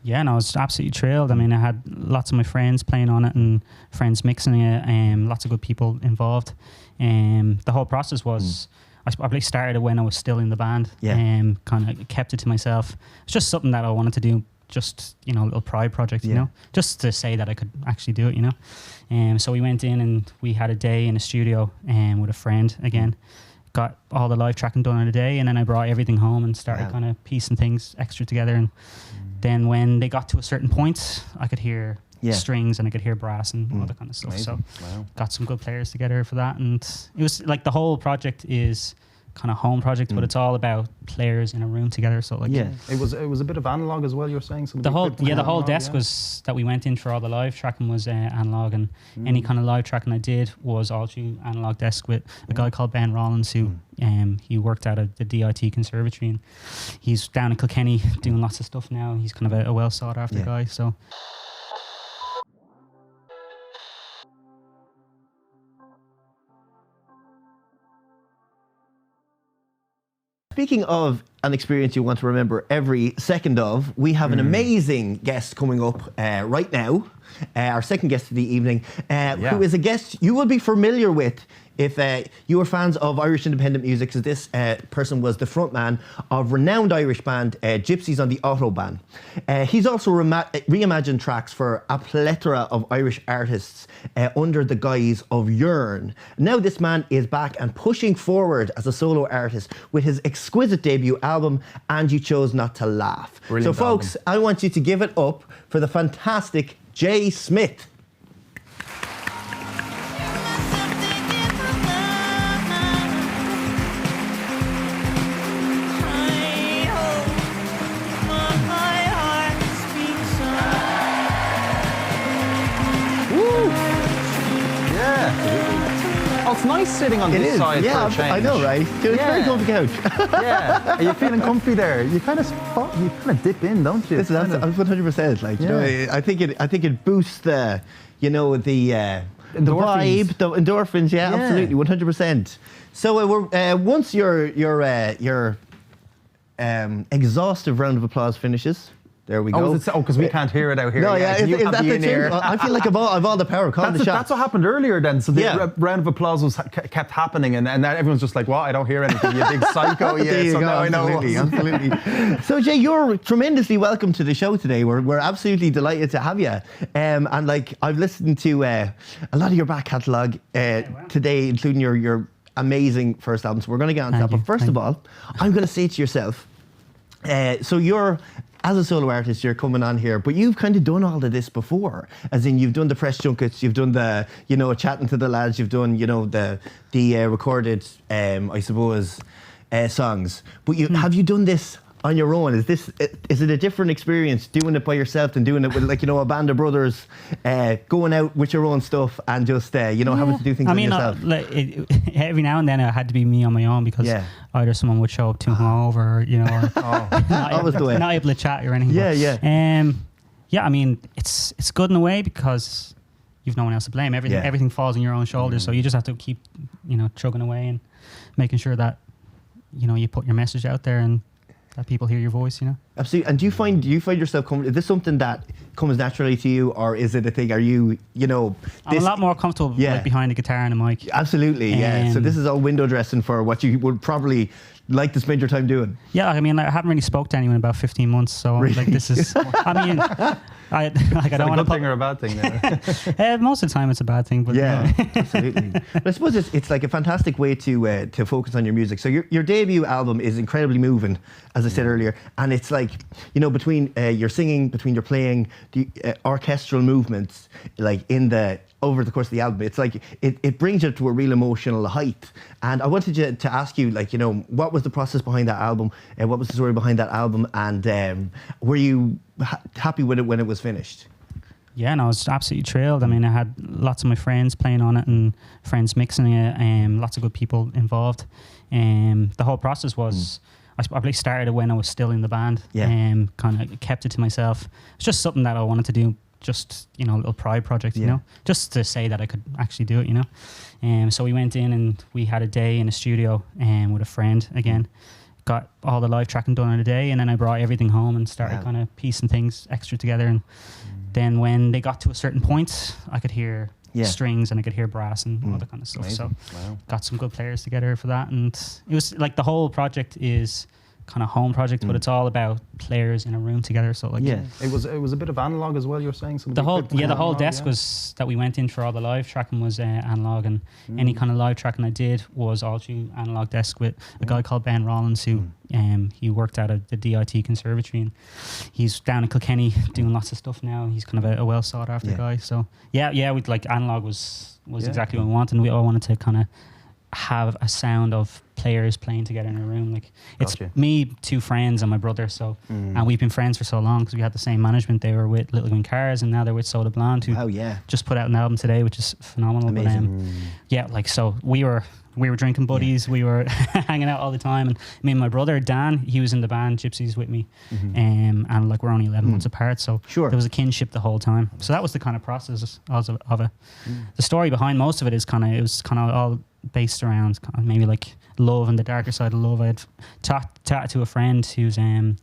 Yeah, no, I was absolutely thrilled. I mean, I had lots of my friends playing on it and friends mixing it, lots of good people involved. The whole process was, I probably started it when I was still in the band, kind of kept it to myself. It's just something that I wanted to do, just, a little pride project, you know, just to say that I could actually do it, so we went in and we had a day in a studio with a friend again. Got all the live tracking done in a day, and then I brought everything home and started kind of piecing things extra together. And then when they got to a certain point, I could hear strings and I could hear brass and all that kind of stuff. Amazing. So got some good players together for that. And it was like the whole project is kind of home project, but it's all about players in a room together. So like it was a bit of analog as well. You're saying the whole desk was that we went in for all the live tracking was analog, and any kind of live tracking I did was all through analog desk with a guy called Ben Rollins who he worked out at the DIT Conservatory, and he's down in Kilkenny doing lots of stuff now. He's kind of a well sought after guy. So. Speaking of an experience you want to remember every second of, we have an amazing guest coming up right now, our second guest of the evening, who is a guest you will be familiar with if you are fans of Irish independent music, because this person was the frontman of renowned Irish band Gypsies on the Autobahn. He's also reimagined tracks for a plethora of Irish artists under the guise of Yearn. Now this man is back and pushing forward as a solo artist with his exquisite debut album, And You Chose Not to Laugh. Brilliant so folks, album. I want you to give it up for the fantastic Jay Smith. Oh, it's nice sitting on this side for a change. I know, right? It's very comfy couch. Are you feeling comfy there? You kind of dip in, don't you? This is 100%. Like, you know, I think it boosts the, the vibe, the endorphins. Yeah, absolutely, 100%. So we're once your exhaustive round of applause finishes. There we go. Because we can't hear it out here. No, is that the tune? I feel like I've all the power. Call the shots. That's what happened earlier then. So the round of applause kept happening, and now everyone's just like, "What? I don't hear anything. You big psycho." There you go. Now I know. Absolutely. So Jay, you're tremendously welcome to the show today. We're absolutely delighted to have you. And like I've listened to a lot of your back catalogue today, including your amazing first album. So we're going to get on to that. But first of all, I'm going to say to yourself, so you're, as a solo artist, you're coming on here, but you've kind of done all of this before. As in, you've done the press junkets, you've done the, chatting to the lads, you've done, the recorded, I suppose, songs. But have you done this on your own? Is it a different experience doing it by yourself than doing it with a band of brothers, going out with your own stuff and just having to do things on yourself? Every now and then it had to be me on my own because either someone would show up too hungover, not able to chat or anything. I mean, it's good in a way because you've no one else to blame. Everything falls on your own shoulders, so you just have to keep chugging away and making sure that you put your message out there and that people hear your voice, Absolutely. And do you find yourself is this something that comes naturally to you, or is it a thing? Are you, I'm a lot more comfortable behind the guitar and a mic. Absolutely, yeah. So this is all window dressing for what you would probably like to spend your time doing. Yeah, I mean, I haven't really spoke to anyone in about 15 months, so really? This is. I mean, I don't want to. Is that a good thing or a bad thing? There? Most of the time, it's a bad thing, but absolutely. But I suppose it's like a fantastic way to focus on your music. So your debut album is incredibly moving, as I said earlier, and it's like between your singing, between your playing, the orchestral movements, like over the course of the album, it's like it brings you to a real emotional height. And I wanted to ask you, what was the process behind that album, and what was the story behind that album, and were you happy with it when it was finished? Yeah, no, I was absolutely thrilled. I mean, I had lots of my friends playing on it and friends mixing it, lots of good people involved. The whole process was, I probably started it when I was still in the band, kind of kept it to myself. It's just something that I wanted to do, just, a little pride project, just to say that I could actually do it, so we went in and we had a day in a studio with a friend again. got all the live tracking done in a day, and then I brought everything home and started kind of piecing things extra together. And then when they got to a certain point, I could hear strings and I could hear brass and all that kind of stuff. Amazing. So got some good players together for that. And it was like the whole project is kind of home project, but it's all about players in a room together. So like it was a bit of analog as well. You were saying some the whole desk was that we went in for all the live tracking was analog, and any kind of live tracking I did was all through analog desk with a guy called Ben Rollins who he worked out at the DIT Conservatory, and he's down in Kilkenny doing lots of stuff now. He's kind of a well sought after guy. So we'd like analog was exactly what we wanted, and we all wanted to kind of have a sound of players playing together in a room. Like it's me, 2 friends, and my brother. So and we've been friends for so long because we had the same management. They were with LITECOIN Cars, and now they're with Soda Blonde, who just put out an album today, which is phenomenal. Amazing. But so we were drinking buddies. We were hanging out all the time, and me and my brother Dan, he was in the band Gypsies with me, and like we're only 11 months apart, so there was a kinship the whole time. So that was the kind of process of it. The story behind most of it is it was all based around maybe like love and the darker side of love. I had chatted to a friend who's I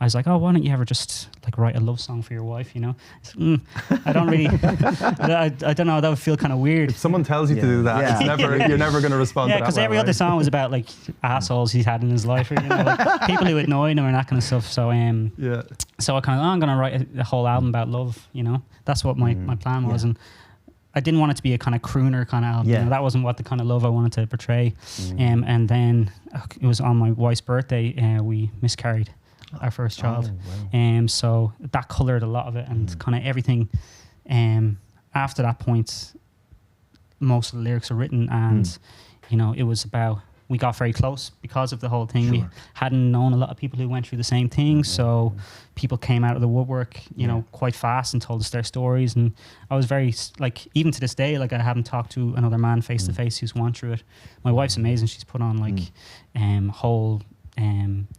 was like, oh, why don't you ever just like write a love song for your wife, you know? I don't really I don't know, that would feel kind of weird. If someone tells you to do that, you're never going to respond to that. Because every other song was about like assholes he's had in his life, or like people who annoy him and that kind of stuff. So so I I'm going to write a whole album about love, you know? That's what my plan was. And I didn't want it to be a kind of crooner kind of album. You know, that wasn't what the kind of love I wanted to portray. And then it was on my wife's birthday, we miscarried our first child. So that coloured a lot of it, and kind of everything. After that point, most of the lyrics are written, and it was about, we got very close because of the whole thing. We hadn't known a lot of people who went through the same thing, so people came out of the woodwork, you know, quite fast and told us their stories. And I was very, like, even to this day, like, I haven't talked to another man face to face who's gone through it. My wife's amazing. She's put on like whole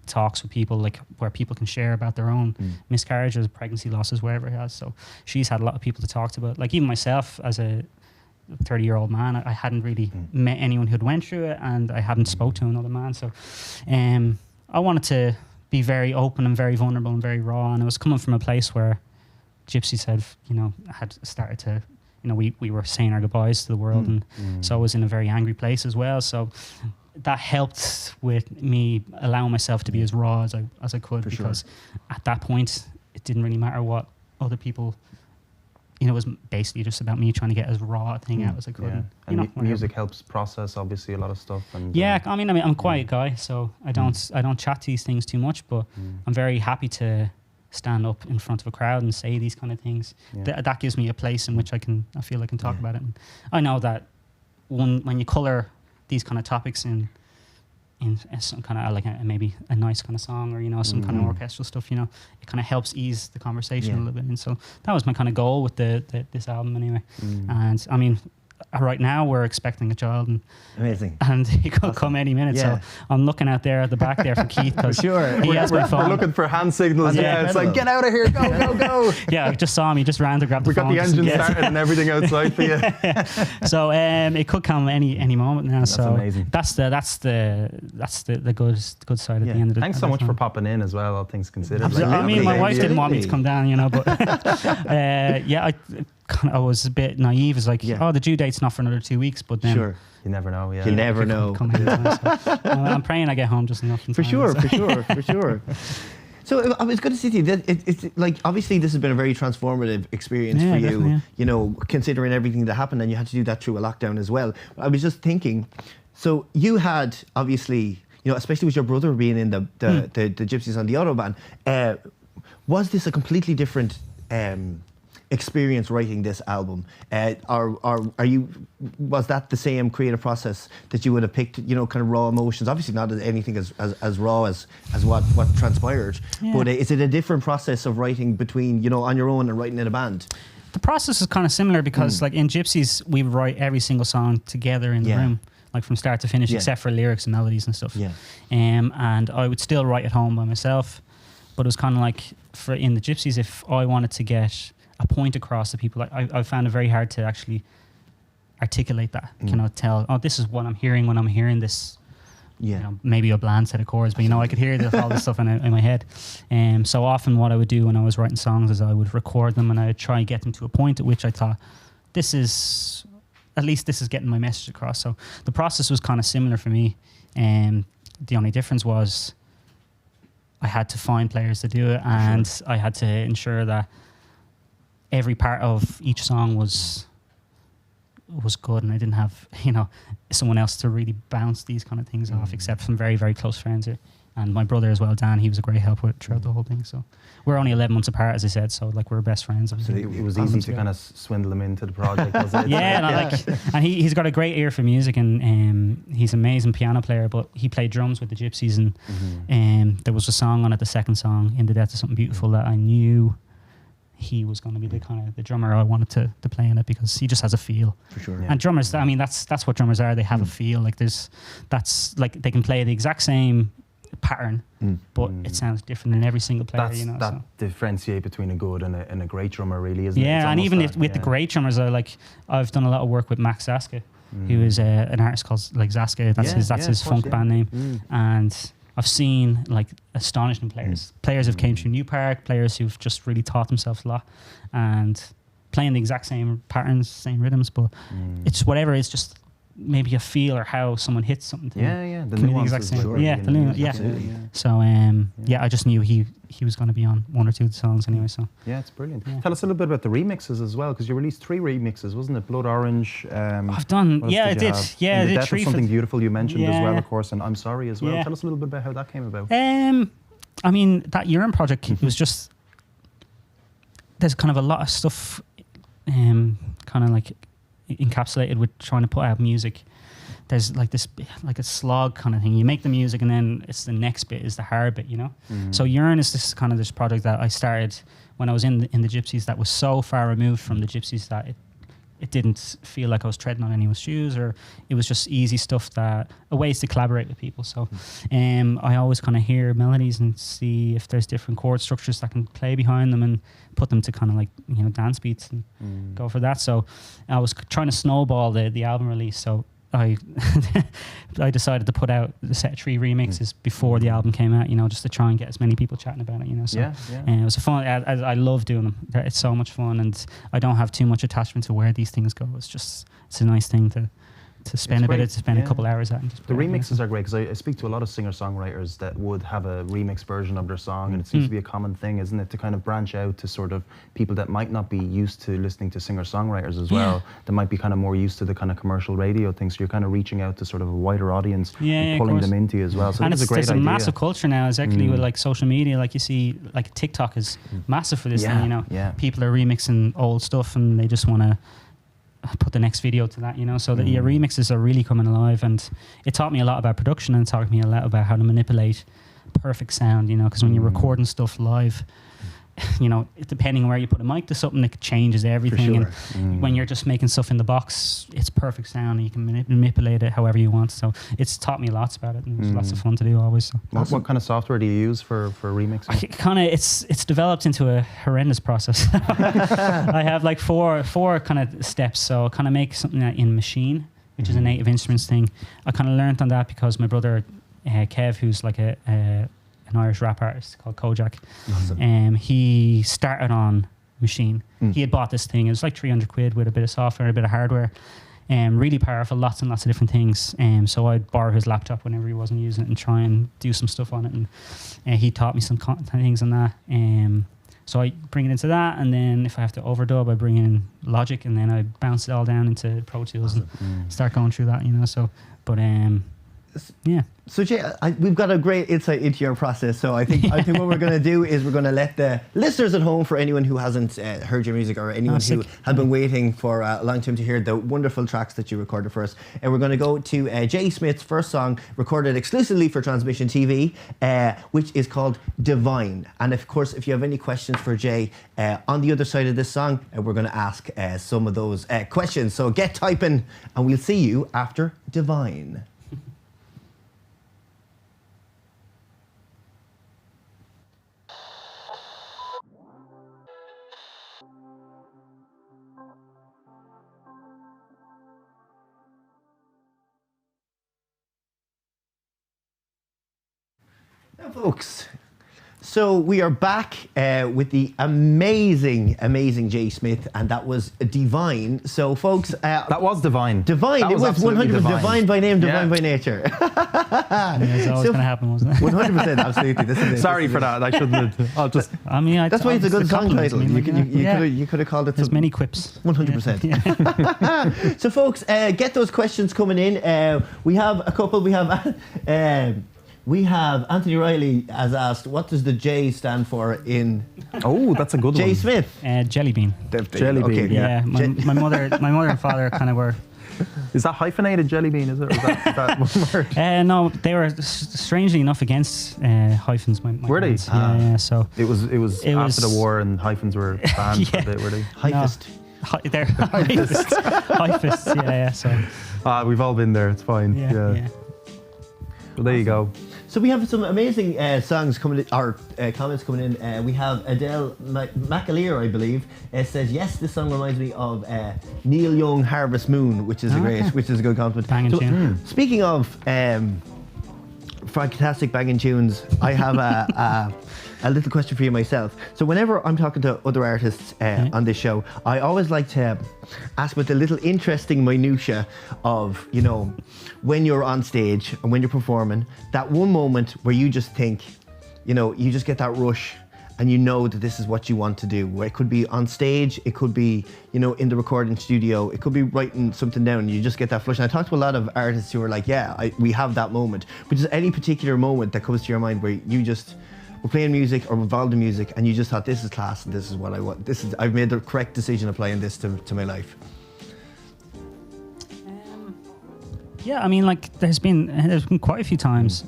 talks with people, like where people can share about their own miscarriages, pregnancy losses, wherever it has. So she's had a lot of people to talk to about. Like even myself as a 30-year-old man, I hadn't really met anyone who'd went through it, and I hadn't spoke to another man. So I wanted to be very open and very vulnerable and very raw, and it was coming from a place where Gypsies had started to, we were saying our goodbyes to the world, and so I was in a very angry place as well. So that helped with me allowing myself to be as raw as I could, because at that point it didn't really matter what other people. It was basically just about me trying to get as raw a thing out as I could. And music helps process obviously a lot of stuff. And I mean, I'm a quiet guy, so I don't chat these things too much, but I'm very happy to stand up in front of a crowd and say these kind of things. That gives me a place in which I feel I can talk about it. And I know that when you colour these kind of topics in some kind of like maybe a nice kind of song, or some kind of orchestral stuff, it kind of helps ease the conversation a little bit. And so that was my kind of goal with this album anyway. And I mean, right now we're expecting a child, and amazing, and he could come any minute. So I'm looking out there at the back there for Keith, because he has my phone. We're looking for hand signals. It's like, get out of here, go. I just saw him. He just ran to grab the phone. We got the engine started and everything outside for you. So it could come any moment now. That's amazing. That's the good side at the end of the. Thanks so much for popping in as well, all things considered. I mean, my wife didn't want me to come down, but I was a bit naive. It's like, the due date's not for another 2 weeks, but then you never know. You never know. I'm praying I get home just enough. For sure. So I was going to say to you that it's like, obviously this has been a very transformative experience for you. Considering everything that happened, and you had to do that through a lockdown as well. I was just thinking, so you had obviously, especially with your brother being in the Gypsies on the Autobahn, was this a completely different experience writing this album, was that the same creative process that you would have picked, kind of raw emotions, obviously not anything as raw as what transpired, but is it a different process of writing between on your own and writing in a band? The process is kind of similar, because like in Gypsies we would write every single song together in the room, like from start to finish, except for lyrics and melodies and stuff. And I would still write at home by myself, but it was kind of like in the Gypsies, if I wanted to get a point across to people, I found it very hard to actually articulate that. Tell, this is what I'm hearing when I'm hearing this Yeah. You know, maybe a bland set of chords, but I could hear all this stuff in my head. So often what I would do when I was writing songs is I would record them and I would try and get them to a point at which I thought, this is getting my message across. So the process was kind of similar for me. The only difference was I had to find players to do it, and I had to ensure that every part of each song was good, and I didn't have someone else to really bounce these kind of things off, except some very, very close friends here. And my brother as well, Dan, he was a great help with throughout the whole thing. So we're only 11 months apart, as I said, so like we're best friends. So it was easy to kind of swindle him into the project, was it? Yeah, and he's got a great ear for music, and he's an amazing piano player, but he played drums with the Gypsies, and there was a song on it, the second song, In the Depths of Something Beautiful, that I knew he was going to be the kind of the drummer I wanted to play in it, because he just has a feel. For sure. And drummers, I mean, that's what drummers are. They have a feel. Like that's like they can play the exact same pattern, but it sounds different in every single player. That differentiate between a good and a great drummer, really, isn't it? Yeah, and even with the great drummers, I've done a lot of work with Max Zaska, who is an artist called Zaska. That's his funk band name, and I've seen like astonishing players who've came through New Park, players who've just really taught themselves a lot and playing the exact same patterns, same rhythms, but it's whatever. It's just maybe a feel or how someone hits something. The nuances. So I just knew he was going to be on one or two of the songs anyway. So yeah, it's brilliant. Tell us a little bit about the remixes as well, because you released 3 remixes, wasn't it? Blood Orange. I've done. Yeah, I did. Yeah, I did 3. Something Beautiful you mentioned as well, of course, and I'm Sorry as well. Tell us a little bit about how that came about. I mean, that Urine project was just, there's kind of a lot of stuff, kind of like encapsulated with trying to put out music. There's like this, like a slog kind of thing. You make the music, and then it's the next bit is the hard bit, So Urine is this project that I started when I was in the Gypsies, that was so far removed from the Gypsies that it didn't feel like I was treading on anyone's shoes, or it was just easy stuff, that ways to collaborate with people. So I always kind of hear melodies and see if there's different chord structures that can play behind them and put them to kind of like dance beats and go for that. So I was trying to snowball the album release. So I decided to put out the set 3 remixes before the album came out, just to try and get as many people chatting about it, So it was fun. I love doing them. It's so much fun, and I don't have too much attachment to where these things go. It's a nice thing to spend a couple hours at. And just the remixes are great, because I speak to a lot of singer-songwriters that would have a remix version of their song, and it seems to be a common thing, isn't it, to kind of branch out to sort of people that might not be used to listening to singer-songwriters as well, that might be kind of more used to the kind of commercial radio thing, so you're kind of reaching out to sort of a wider audience and pulling them into you as well. So and it's a great idea. There's a massive culture now, exactly, with like social media. Like you see, like TikTok is massive for this thing, People are remixing old stuff, and they just want to put the next video to that, so the remixes are really coming alive, and it taught me a lot about production, and it taught me a lot about how to manipulate perfect sound, because when you're recording stuff live, depending on where you put a mic to something, it changes everything. Sure. And when you're just making stuff in the box, it's perfect sound, and you can manipulate it however you want. So it's taught me lots about it, and it's lots of fun to do always. So. What kind of software do you use for remixing? It's developed into a horrendous process. I have like four kind of steps. So I kind of make something in Machine, which is a Native Instruments thing. I kind of learned on that because my brother Kev, who's like an Irish rap artist called Kojak. Awesome. He started on Machine. He had bought this thing. It was like 300 quid with a bit of software, a bit of hardware. Really powerful, lots and lots of different things. So I'd borrow his laptop whenever he wasn't using it and try and do some stuff on it. And he taught me some things on that. So I bring it into that, and then if I have to overdub, I bring in Logic, and then I bounce it all down into Pro Tools and start going through that, So, but yeah. So Jay, we've got a great insight into your process. So I think what we're going to do is we're going to let the listeners at home, for anyone who hasn't heard your music, or anyone who has been waiting for a long time to hear the wonderful tracks that you recorded for us, and we're going to go to Jay Smith's first song, recorded exclusively for Transmission TV, which is called Divine. And of course, if you have any questions for Jay on the other side of this song, we're going to ask some of those questions. So get typing, and we'll see you after Divine. Folks, so we are back with the amazing Jay Smith, and that was divine. So, folks, that was divine. Divine. That it was 100% divine by name, divine by nature. It was always going to happen, wasn't it? 100%, absolutely. This is it. Sorry for that. I shouldn't have. I'll just. I mean, that's why it's a good song title. You could have called it. There's many quips. 100%. Yeah. So, folks, get those questions coming in. We have a couple. We have Anthony Riley has asked, what does the J stand for in... Oh, that's a good one. J Smith. Jelly bean. Jelly bean, okay. Yeah. My mother and father kind of were... Is that hyphenated jelly bean, is it? Or is that one word? No, they were strangely enough against hyphens. My were they? parents. Yeah, so... It was after the war and hyphens were banned for a bit, were they? Hyphist. They're hyphists, yeah, so... We've all been there, it's fine. Yeah. Well, there you go. So we have some amazing songs coming in, or comments coming in. We have Adele McAleer, I believe, says, yes, this song reminds me of Neil Young, Harvest Moon, which is a good compliment. Banging tune. Speaking of fantastic banging tunes, I have a little question for you myself. So whenever I'm talking to other artists on this show, I always like to ask about the little interesting minutiae of, when you're on stage and when you're performing, that one moment where you just think, you just get that rush and you know that this is what you want to do. Where it could be on stage, it could be, in the recording studio, it could be writing something down and you just get that flush. And I talked to a lot of artists who are like, we have that moment. But is any particular moment that comes to your mind where you just were playing music or involved in music and you just thought, this is class and this is what I want. I've made the correct decision applying this to my life? Yeah, I mean, like there's been quite a few times,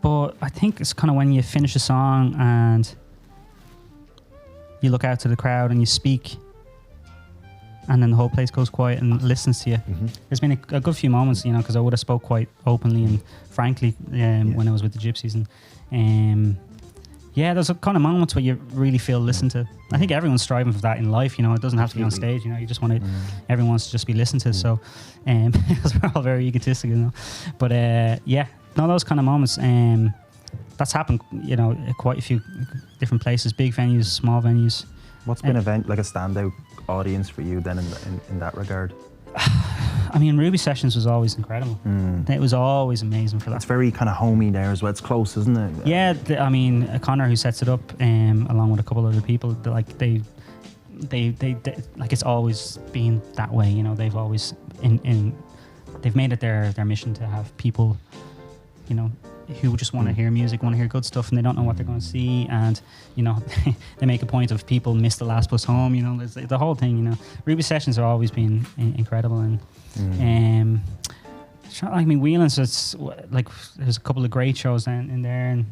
but I think it's kind of when you finish a song and you look out to the crowd and you speak, and then the whole place goes quiet and listens to you. Mm-hmm. There's been a good few moments, because I would have spoke quite openly and frankly when I was with the Gypsies, and there's a kind of moments where you really feel listened to. I think everyone's striving for that in life. It doesn't have to be on stage. You just want to. Everyone wants to just be listened to. So, because we're all very egotistical, But those kind of moments. That's happened. Quite a few different places, big venues, small venues. What's been a standout audience for you then in that regard? I mean, Ruby Sessions was always incredible. It was always amazing for that. It's very kind of homey there as well. It's close, isn't it? Yeah, I mean, Connor, who sets it up, along with a couple other people, they it's always been that way. They've always they've made it their mission to have people, who just want to hear music, want to hear good stuff, and they don't know what they're going to see, and they make a point of people miss the last bus home. There's the whole thing. Ruby Sessions have always been incredible, and Whelan's, it's like there's a couple of great shows in there,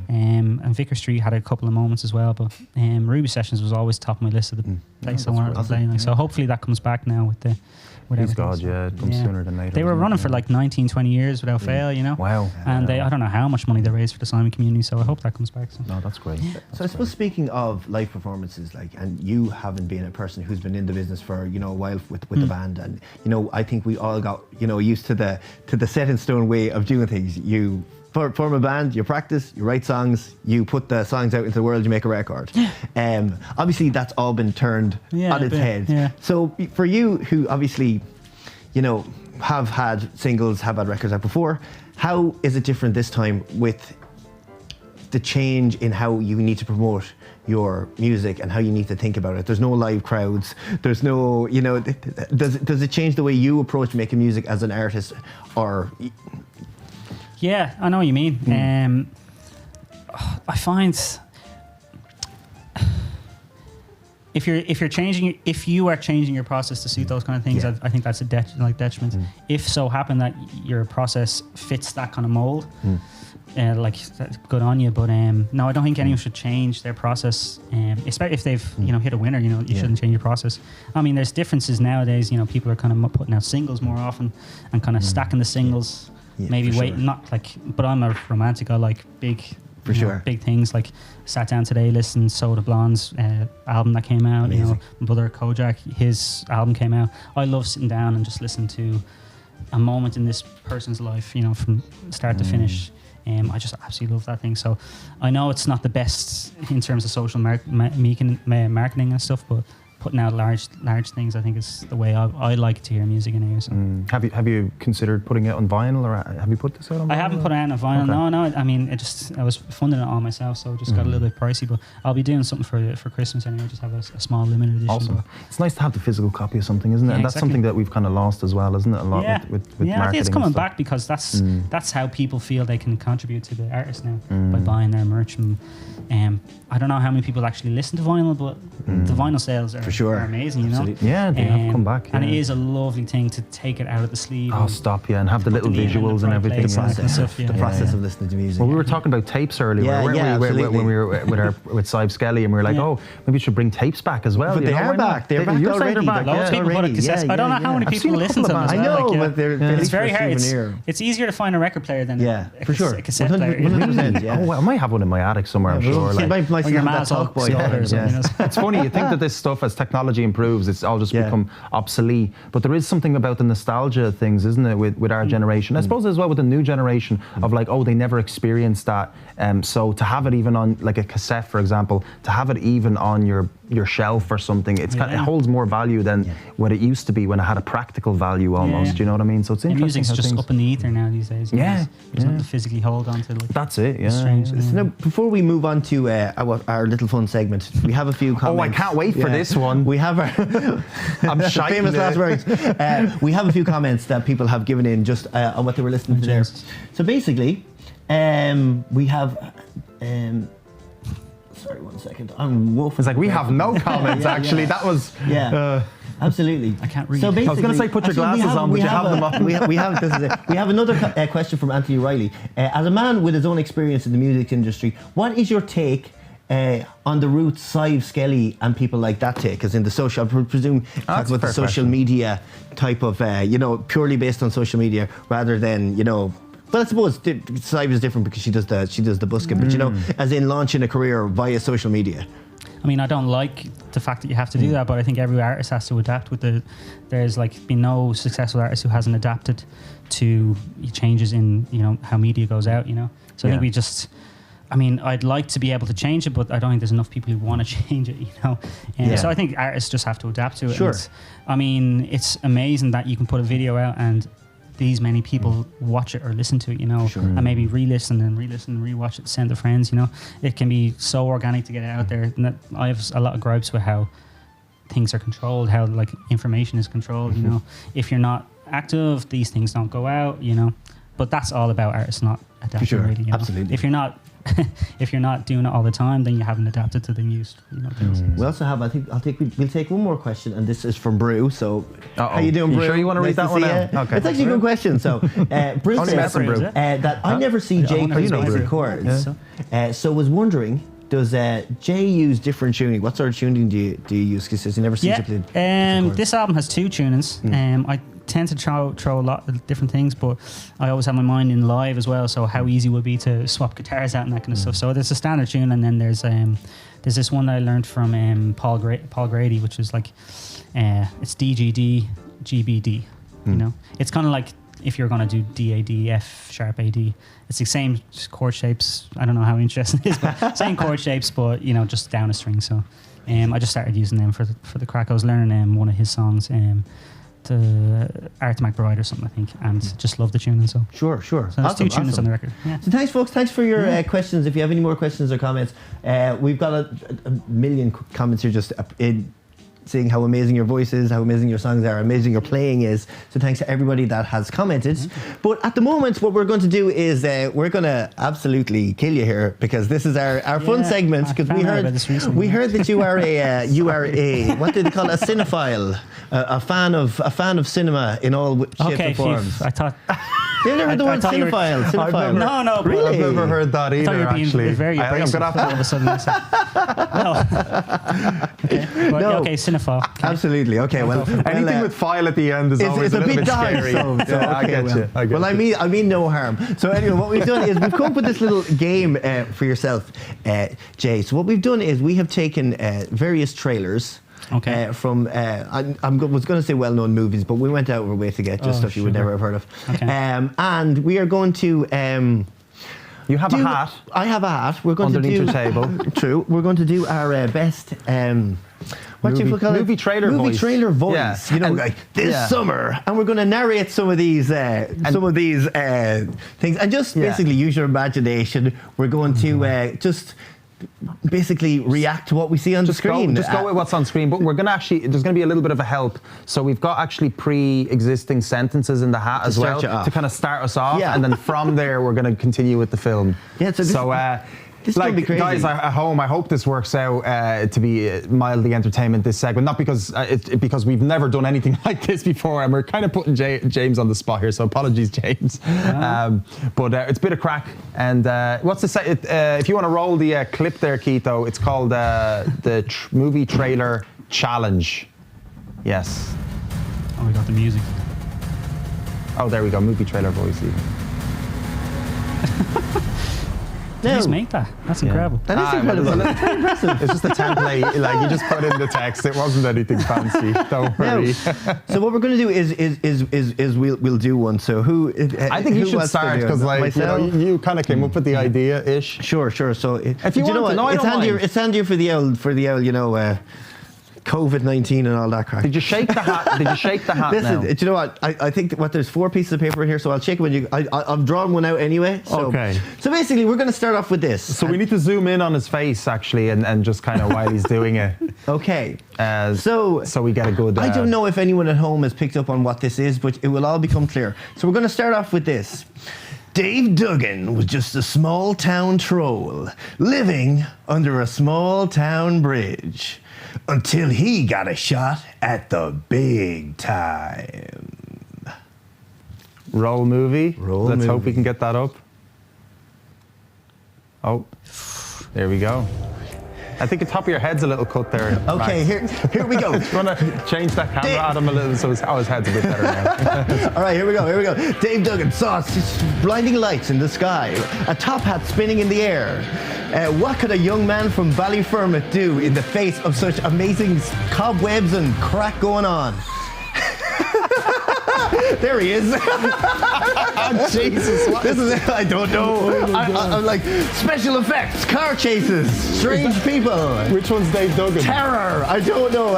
and Vicar Street had a couple of moments as well, but Ruby Sessions was always top of my list of the place I wanted to play. So hopefully that comes back now with the. Please God, it comes sooner than later. They were running for like 19, 20 years without fail, Wow. And I don't know how much money they raised for the Simon community, so I hope that comes back. So. No, that's great. Yeah. So I suppose speaking of live performances, and you having been a person who's been in the business for a while with the band, and I think we all got used to the set in stone way of doing things. You form a band, you practice, you write songs, you put the songs out into the world, you make a record. Obviously, that's all been turned on its head. Yeah. So for you, who obviously, have had singles, have had records out before, how is it different this time with the change in how you need to promote your music and how you need to think about it? There's no live crowds. There's no, does it change the way you approach making music as an artist, or? Yeah, I know what you mean. I find if you are changing your process to suit those kind of things, I think that's a detriment. If so happen that your process fits that kind of mold, that's good on you. But no, I don't think anyone should change their process. Especially if they've hit a winner, you shouldn't change your process. I mean, there's differences nowadays. People are kind of putting out singles more often and kind of stacking the singles. Maybe wait, not like, but I'm a romantic. I like big, big things. Like sat down today, listened Soda Blonde's album that came out. My brother Kojak, his album came out. I love sitting down and just listening to a moment in this person's life, from start to finish. I just absolutely love that thing. So I know it's not the best in terms of social marketing and stuff, but putting out large things, I think, is the way I like to hear music anyway. So. Have you considered putting it on vinyl, or have you put this out on vinyl? I haven't put it out on vinyl. Okay. No. I mean, I was funding it all myself, so it just got a little bit pricey. But I'll be doing something for Christmas anyway. Just have a small limited edition. Awesome. It's nice to have the physical copy of something, isn't it? Yeah, And that's exactly. something that we've kind of lost as well, isn't it? A lot with marketing. I think it's coming and stuff. back because that's how people feel they can contribute to the artist now by buying their merch. And I don't know how many people actually listen to vinyl, but the vinyl sales are, For sure. are amazing, you know. Absolutely. Yeah, they have come back. And yeah. it is a lovely thing to take it out of the sleeve. Oh, stop, yeah, and have the little them in the visuals and right everything. place Yeah. and stuff, yeah. The process Yeah. of listening to music. Well, we were talking about tapes earlier, Yeah, weren't yeah, we? absolutely. When we were with Sive Skelly, and we were like, Yeah. oh, maybe we should bring tapes back as well. But you they know, are why not? back. They're back You're saying already. they're back. Loads Yeah. of people put already. a cassette. Yeah, I don't know yeah, how many yeah. I've seen people a listen to couple them of as I well. know, like, but they're it's least very for a hard. souvenir. It's easier to find a record player than Yeah, a for sure. cassette player. 100%, yeah. Oh, well, I might have one in my attic somewhere, I'm sure. See, Like, my Or your that ma's all talk boy. sold or something. Yeah. it's funny, you think that this stuff, as technology improves, it's all just Yeah. become obsolete. But there is something about the nostalgia of things, isn't it, with our generation? I suppose as well with the new generation of like, oh, they never experienced that. So to have it even on like a cassette, for example, to have it even on your shelf or something, it holds more value than what it used to be when it had a practical value almost. Yeah. Do you know what I mean? So it's And interesting. music's how just things- up in the ether now these days. you know, Yeah, there's nothing to physically hold on to. Like, That's it. Yeah. it's strange. yeah. So now, before we move on to our little fun segment, we have a few comments. Oh, I can't wait for this one. We have our I'm shiting famous it. last words. We have a few comments that people have given in just on what they were listening to there. Jesus. So basically, we have. Sorry, 1 second. I'm wolfing. It's like we have no comments. Yeah, actually, yeah. that was. Yeah. Absolutely. I can't read. So I was basically, gonna say put your glasses on, but you have them on. We have this is it. We have another question from Anthony Riley. As a man with his own experience in the music industry, what is your take on the route Sive Skelly and people like that take? As in the social, I presume, talk That's a about the fair social question. media type of, purely based on social media rather than, Well, I suppose Sive is different because she does the busking, but as in launching a career via social media. I mean, I don't like the fact that you have to do that, but I think every artist has to adapt with there's like been no successful artist who hasn't adapted to changes in, how media goes out, So I think we just, I'd like to be able to change it, but I don't think there's enough people who want to change it, So I think artists just have to adapt to it. Sure. And it's amazing that you can put a video out and these many people watch it or listen to it, Sure. and maybe re-listen and re-watch it, send to friends, It can be so organic to get it out there. And that I have a lot of gripes with how things are controlled, how like information is controlled, If you're not active, these things don't go out, But that's all about artists not adapting, sure. really. Absolutely. If you're not doing it all the time, then you haven't adapted to the new, things. We also have, we'll take one more question, and this is from Brew. So, how you doing, You Brew? sure you wanna read that to one see out? you. Okay. It's actually a good question. So, Brew Only says messing, Brew. that I never see Jay wonder play if you know basic Brew. chords. So was wondering, does Jay use different tuning? What sort of tuning do you use? Because he says he never sees you play different chords. This album has 2 tunings. I tend to throw a lot of different things, but I always have my mind in live as well, so how easy it would be to swap guitars out and that kind of stuff. So there's a standard tune, and then there's this one that I learned from Paul Grady, which is like it's DGD GBD. It's kind of like if you're going to do DAD F sharp AD, it's the same chord shapes. I don't know how interesting it is, but same chord shapes, but just down a string. So I just started using them for the crack. I was learning one of his songs, to Art McBride or something, I think, and just love the tuning. So Sure. so there's 2 tunings on the record. Yeah. So thanks, folks. Thanks for your questions. If you have any more questions or comments, we've got a million comments here just saying how amazing your voice is, how amazing your songs are, how amazing your playing is. So thanks to everybody that has commented. But at the moment, what we're going to do is we're going to absolutely kill you here, because this is our fun segment. Because we heard that you are a what did they call it? A cinephile, a fan of cinema in all shapes and forms. I thought. You've never heard the word cinephile? Cinephile. No, Really? I've never heard that I thought either, you were being actually. very I think I'm abrasive going to all of a sudden. No. No. Okay, cinephile. Okay. Absolutely. Okay. Well, Anything with file at the end is always it's a little bit dark, scary. so Yeah, I okay, get you. I get well, you. I mean no harm. So anyway, what we've done is we've come up with this little game for yourself, Jay. So what we've done is we have taken various trailers. Okay. From was going to say well-known movies, but we went out of our way to get just stuff you would sugar. never have heard of. Okay. And we are going to You have a hat. I have a hat. We're going underneath to do your table. True. We're going to do our best. What do you call it? Movie trailer voice. Movie trailer voice. Yeah. You know, like this summer, and we're going to narrate some of these things, and just basically use your imagination. We're going to just basically react to what we see on the screen. Just go with what's on screen, but we're going to actually, there's going to be a little bit of a help. So we've got actually pre-existing sentences in the hat as well to kind of start us off, and then from there we're going to continue with the film. Yeah, so this is going to be crazy. Guys at home, I hope this works out to be mildly entertainment, this segment. Not because because we've never done anything like this before, and we're kind of putting James on the spot here, so apologies, James. But it's a bit of crack. And what's the say? If you want to roll the clip there, Keito, it's called the movie trailer challenge. Yes. Oh, we got the music. Oh, there we go. Movie trailer voice. Did you just make that? That's incredible. That is incredible. That's very impressive. It's just a template, like you just put in the text. It wasn't anything fancy. Don't worry. So what we're going to do is we'll do one. So who? I think you should start because you kind of came up with the idea ish. Sure. So if you want to, no, I don't mind. It's handier for the old COVID-19 and all that crap. Did you shake the hat? Did you shake the hat? Listen, now? Do you know what? I think there's 4 pieces of paper in here, so I'll shake it when you. I've drawn one out anyway. So, okay. So basically, we're going to start off with this. So we need to zoom in on his face actually, and just kind of while he's doing it. Okay. So we get a good. I don't know if anyone at home has picked up on what this is, but it will all become clear. So we're going to start off with this. Dave Duggan was just a small town troll living under a small town bridge until he got a shot at the big time. Roll movie. Let's hope we can get that up. Oh, there we go. I think the top of your head's a little cut there. Okay, here we go. You want to change that camera at him a little so his head's a bit better now. All right, here we go. Dave Duggan saw blinding lights in the sky, a top hat spinning in the air. What could a young man from Ballyfermot do in the face of such amazing cobwebs and crack going on? There he is. Oh, Jesus, what this is it. I don't know. I'm like, special effects, car chases, strange people. Which one's Dave Duggan? Terror. I don't know.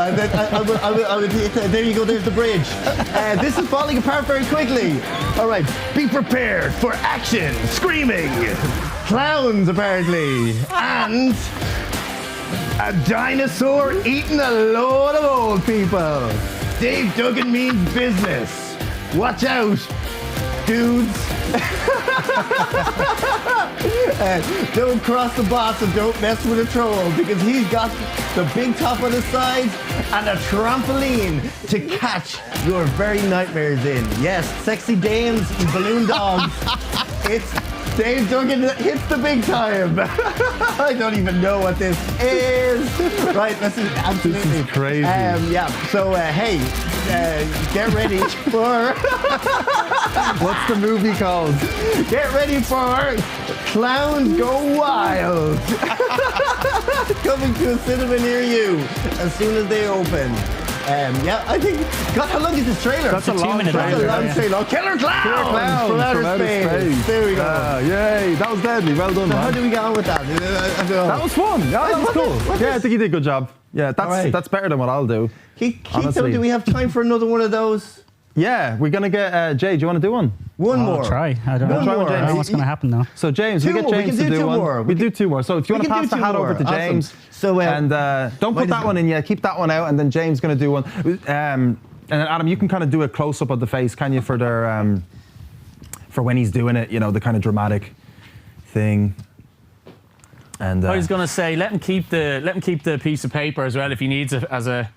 There you go. There's the bridge. This is falling apart very quickly. All right. Be prepared for action, screaming, clowns apparently, and a dinosaur eating a load of old people. Dave Duggan means business. Watch out, dudes. Don't cross the boss and don't mess with a troll because he's got the big top on the sides and a trampoline to catch your very nightmares in. Yes, sexy dames and balloon dogs. It's Dave Duggan hits the big time. I don't even know what this is. Right, this is absolutely this is crazy. So hey, get ready for. What's the movie called? Get ready for Clowns Go Wild. Coming to a cinema near you as soon as they open. I think. God, how long is this trailer? That's a long trailer. That's a long trailer. Killer Clowns from outer space. There we go. Yay! That was deadly. Well done. So man. how do we get on with that? That was fun. Yeah, that was cool. Yeah, I think you did a good job. Yeah, that's better than what I'll do. Keith, do we have time for another one of those? Yeah, we're gonna get Jay. Do you want to do one? One more. I'll try. I don't know what's going to happen though. So James, we get James to do one. We do 2 more. So if you want to pass the hat over to James, so and don't put that one in yet. Keep that one out, and then James is going to do one. And then Adam, you can kind of do a close up of the face, can you, for their for when he's doing it? You know, the kind of dramatic thing. And I was going to say, let him keep the piece of paper as well if he needs it as a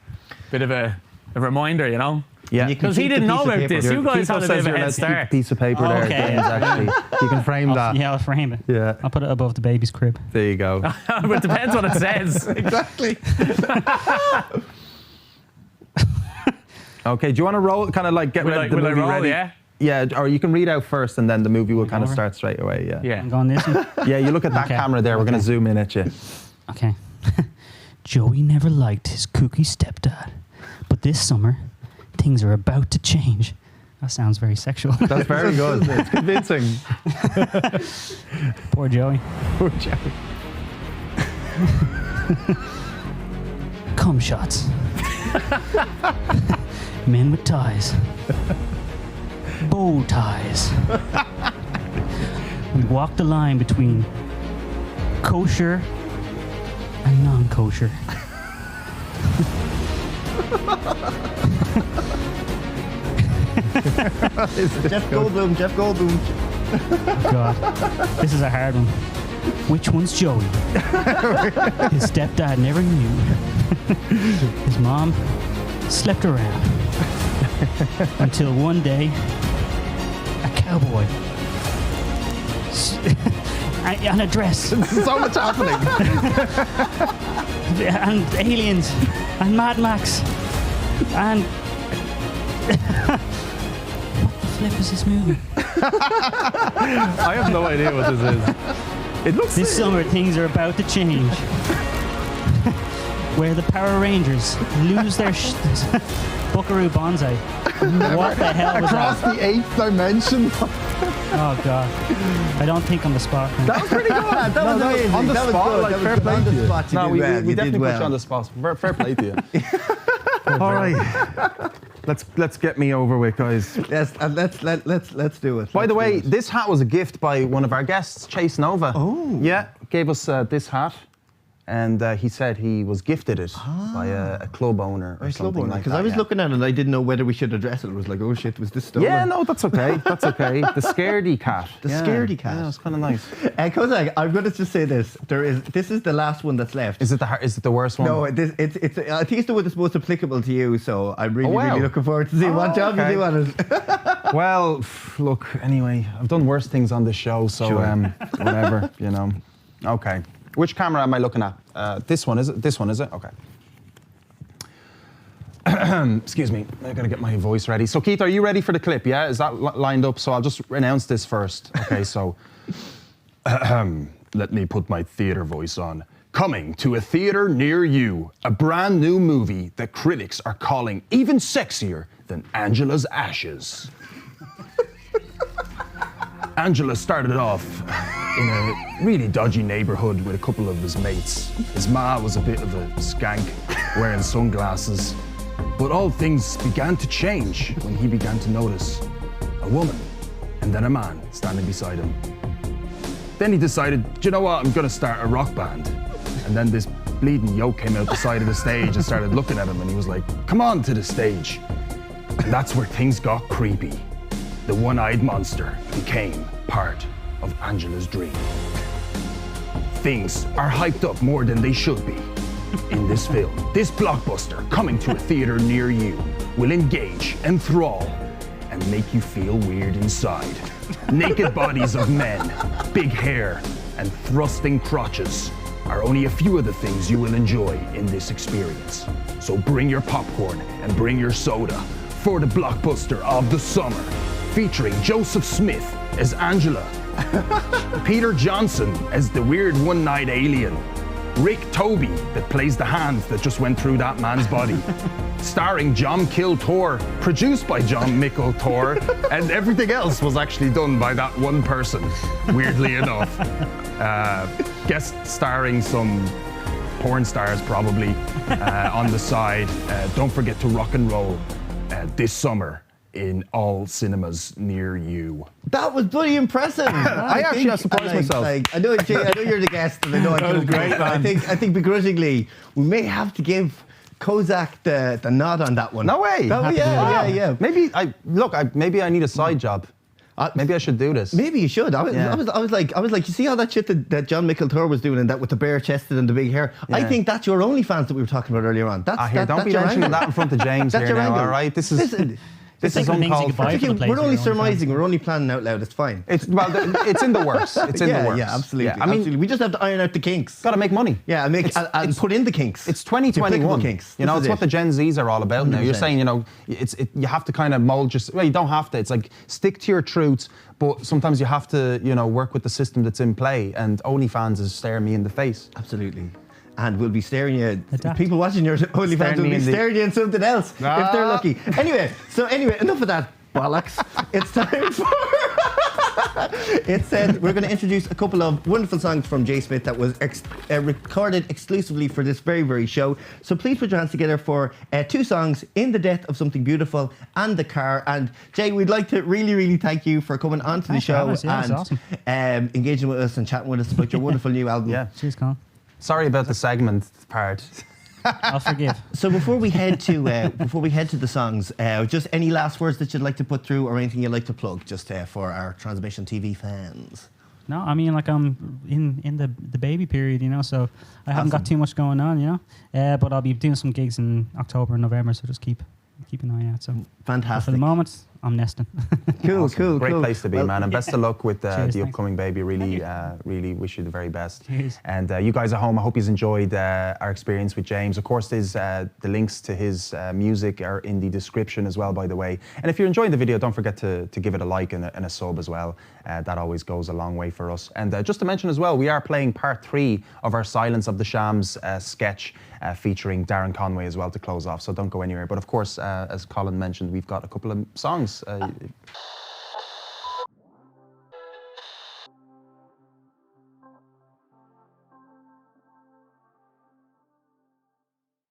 bit of a reminder, you know. Yeah, because he didn't know about this. You guys had a bit of a head start. Piece of paper there, James, actually. You can frame that. Yeah, I'll frame it. Yeah. I'll put it above the baby's crib. There you go. But it depends what it says. Exactly. Okay, do you want to roll, kind of like get ready? Will I roll, ready? Yeah? Yeah, or you can read out first and then the movie will kind of start straight away, yeah. I'm going this one? Yeah, you look at that camera there, we're going to zoom in at you. Okay. Joey never liked his kooky stepdad, but this summer, things are about to change. That sounds very sexual. That's very good. It's convincing. Poor Joey. Poor Joey. Cum shots. Men with ties. Bow ties. We walk the line between kosher and non-kosher. Jeff Goldblum. God, this is a hard one. Which one's Joey? His stepdad never knew. His mom slept around. Until one day, a cowboy and a dress. So much happening. And aliens and Mad Max and what the flip is this movie? I have no idea what this is. It looks. This summer things are about to change. Where the Power Rangers lose their Buckaroo Banzai. What the hell was across that? the 8th dimension. Oh God! I don't think on the spot. That was pretty good. That was amazing. On the That was spot, good. like, That was fair good. play On to the you. spot, you No, did we well. You definitely did put well. you on the spot. Fair play to you. All right. Let's get me over with, guys. Yes, and let's do it. By the Let's way, do it. this hat was a gift by one of our guests, Chase Nova. Oh. Yeah, gave us this hat. And he said he was gifted it by a club owner or something like that. Because I was yeah. looking at it and I didn't know whether we should address it. I was like, oh shit, was this stolen? Yeah, no, that's okay. That's okay. The scaredy cat. The scaredy cat. Yeah, it's kind of nice. Kozak, I'm going to just say this. This is the last one that's left. Is it the worst one? No, it's I think it's the one that's most applicable to you. So I'm really, wow. really looking forward to seeing what job okay. you do on it. Well, look, anyway, I've done worse things on this show, so Sure. whatever, you know. Okay. Which camera am I looking at? This one, is it? This one, is it? Okay. Excuse me, I gotta get my voice ready. So Keith, are you ready for the clip, yeah? Is that lined up? So I'll just announce this first. Okay, so let me put my theater voice on. Coming to a theater near you, a brand new movie that critics are calling even sexier than Angela's Ashes. Angela started off in a really dodgy neighborhood with a couple of his mates. His ma was a bit of a skank, wearing sunglasses. But all things began to change when he began to notice a woman and then a man standing beside him. Then he decided, do you know what, I'm gonna start a rock band. And then this bleeding yoke came out the side of the stage and started looking at him and he was like, come on to the stage. And that's where things got creepy. The one-eyed monster became part of Angela's dream. Things are hyped up more than they should be in this film. This blockbuster, coming to a theater near you, will engage, enthrall, and make you feel weird inside. Naked bodies of men, big hair, and thrusting crotches are only a few of the things you will enjoy in this experience. So bring your popcorn and bring your soda for the blockbuster of the summer, featuring Joseph Smith as Angela, Peter Johnson as the weird one-eyed alien, Rick Toby that plays the hand that just went through that man's body, starring John Kill Tor, produced by John Mickle Tor, and everything else was actually done by that one person, weirdly enough. Guest starring some porn stars probably on the side. Don't forget to rock and roll this summer in all cinemas near you. That was bloody impressive. I actually surprised myself. I know, Jay, I know you're the guest, and I know That was great, man. I think begrudgingly we may have to give Kozak the nod on that one. No way. Yeah. Maybe maybe I need a side job. Maybe I should do this. Maybe you should. I was like, you see how that shit that John Mickle Tor was doing, and that with the bare chested and the big hair. Yeah. I think that's your OnlyFans that we were talking about earlier on. That's Don't be your mentioning angle. that in front of James That's here your now. angle. All right, this is Things you uncalled could for. buy for the place We're only with your OnlyFans. surmising. We're only planning out loud. It's fine. It's in the works. It's in the works. Yeah, absolutely. Yeah, I mean, absolutely. We just have to iron out the kinks. got to make money. Yeah, and put in the kinks. It's The applicable 2021. kinks. You know, This it's is what it. the Gen Zs are all about now. You're 100%. saying, you know, you have to kind of mold your. Well, you don't have to. It's like stick to your truths, but sometimes you have to, you know, work with the system that's in play. And OnlyFans is staring me in the face. Absolutely. And we'll be staring you. Adapt. People watching your OnlyFans will be staring you in something else if they're lucky. Anyway, enough of that. bollocks. It's time for... It said we're going to introduce a couple of wonderful songs from Jay Smith that was recorded exclusively for this very, very show. So please put your hands together for 2 songs, In the Death of Something Beautiful and The Car. And Jay, we'd like to really, really thank you for coming onto the show and awesome. Engaging with us and chatting with us about your wonderful new album. Yeah. Cheers, Colin. Sorry about the segment part. I'll forgive. So before we head to the songs, just any last words that you'd like to put through, or anything you'd like to plug, just for our Transmission TV fans. No, I mean, like, I'm in the baby period, you know, so I haven't got too much going on, you know. But I'll be doing some gigs in October and November, so just keep an eye out. So fantastic. For the moment, I'm nesting. Cool, awesome. cool, Great cool. place to be, man. And best of luck with Cheers, the thanks. upcoming baby. Really wish you the very best. Cheers. And you guys at home, I hope you've enjoyed our experience with James. Of course, there's the links to his music are in the description as well, by the way. And if you're enjoying the video, don't forget to give it a like and a sub as well. That always goes a long way for us. And just to mention as well, we are playing part 3 of our Silence of the Shams sketch featuring Darren Conway as well to close off. So don't go anywhere. But of course, as Colin mentioned, we've got a couple of songs.